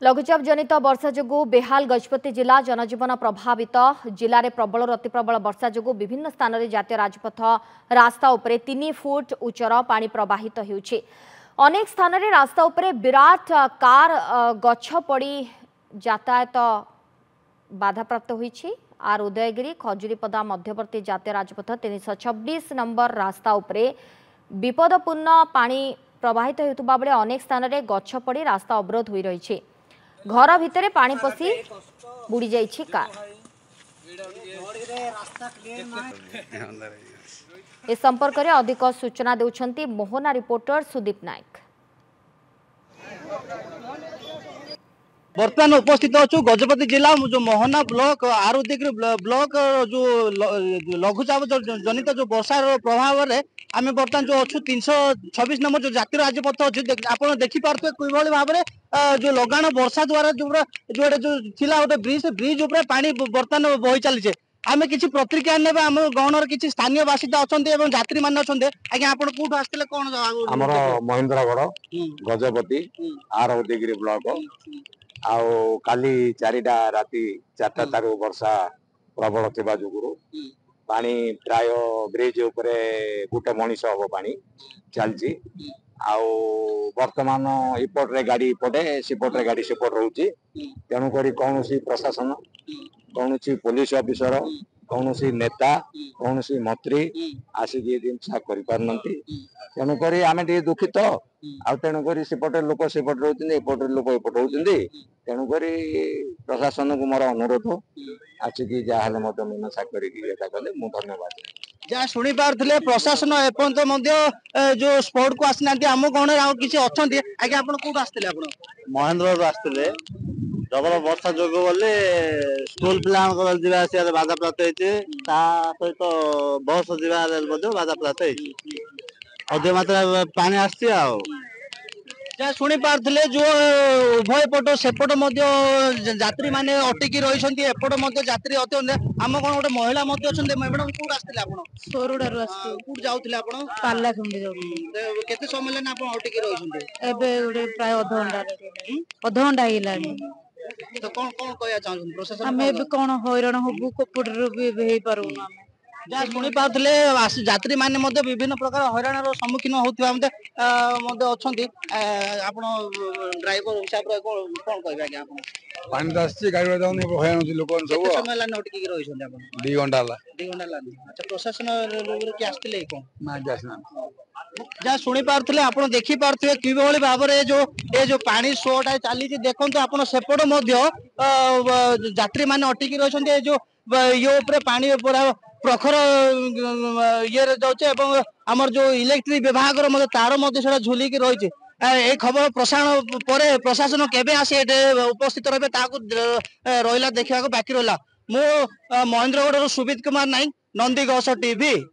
लघुचाप जनित वर्षा जो बेहाल गजपति जिला जनजीवन प्रभावित जिले में प्रबल अति प्रबल वर्षा जो विभिन्न स्थान में जातीय राजपथ रास्ता उपरे 3 फुट उच्चर पानी प्रवाहित होउछि। अनेक स्थान में रास्ता उपरे विराट कार गछ पड़ी यातायात बाधाप्राप्त होइछि। आर उदयगिरी खजुरीपदा मध्यवर्ती जातीय राजपथ 326 नंबर रास्ता उपरे विपदपूर्ण पानी प्रवाहित होउतबा बेले अनेक स्थान में गछ पड़ी रास्ता अवरोध होई रहिछि। घर भितर पानी पसी बुड़ी जाइछि कार। इस संपर्क में अधिक सूचना देउछंती मोहना रिपोर्टर सुदीप नायक। बर्तमान उपस्थित अच्छु गजपति जिला जो मोहना ब्लॉक आरुदिग्री ब्लॉक जो लघुचाप जनित जो वर्षार प्रभाव में आम बर्तमान जो अच्छु 326 नंबर जो जातीय राजपथ अच्छे आप देखिपे किभली भाव में जो लगाण वर्षा द्वारा जो थिला गोटे ब्रिज उपर पानी बर्तमान बही चली आम कि प्रतिक्रिया ने आम गहनर किसी स्थानीय बासिंदा अच्छा यात्री मैंने अच्छा आज्ञा आप कौट आसते कौन आम महेन्द्रगढ़ गजपति आर उदयगिरी ब्लॉक आउ काली 4टा राति 4टा तारू वर्षा प्रबल थिबा जुगुरु पानी प्राय ब्रिज उपरे गुटे मनीष हम पानी चलची आउ वर्तमान इपटे गाड़ी इपटे सेपटे गाड़ी सेपट रोचे तेणुक कौन प्रशासन कौन पुलिस ऑफिसर कौन नेता कौन मंत्री आसिक जिनसा तेणुक आम टे दुखित आ तेणुक सेपटे लोक सेपटे रोचे एपटे लोक एपटे होती तेणुक प्रशासन को मोर अनुरोध आसिक जहाँ मीमांसा कले धन्यवाद जहाँ शुणी पारे प्रशासन एपर्त जो स्पॉट को आसना आम गहन किसी अच्छा आगे आप कौट आसते महेन्द्र आसते प्रबल वर्षा जो बोले स्कूल पिला जावास बाधा प्राप्त होती सहित बस जा बाधा प्राप्त अधिक मात्रा पानी आसी जहाँ शुणी पारे जो उभय पट सेपट यात्री मैंने अटिकी रही एपट यात्री अत्यंत आम कौन गोटे महिला अच्छा मैडम कौट आसते आप सोरुडारू कौट जाऊे आप पार्लाखुंडी केते समय लेना आप अटिकी रही एबे गोटे प्राय अधघंटा हिलानी तो कौन कौन कहया चाहछन प्रशासन आमे एबे कौन हैरान होबु कोपडरू भी हेई पारुना आमे जहाँ शुणी पारे यात्री मैंने विभिन्न प्रकार हैरान सम्मुखीन होता अच्छा आप ड्राइवर हिसाब से कौन कहे आज्ञा पानी आसी गाड़ी जाऊनी हैरान लोक सब समय अटकी रही 2 घंटा 2 घंटा अच्छा प्रशासन किए आसते कौन ना जहाँ शुणी पारे आप देखी पारे किभली भाव में जो पानी शोटा चली देखो आप सेपट यात्री मैंने अटिकी रही जो ये पानी पूरा प्रखर ये जाऊे आमर जो इलेक्ट्रिक विभाग तार झुलिक रही ए खबर प्रसारण पर प्रशासन केबे आसी उपस्थित रहा रहा देखा बाकी रहा मु महेन्द्रगढ़ सुबित कुमार नाइक नंदीघोष टीवी।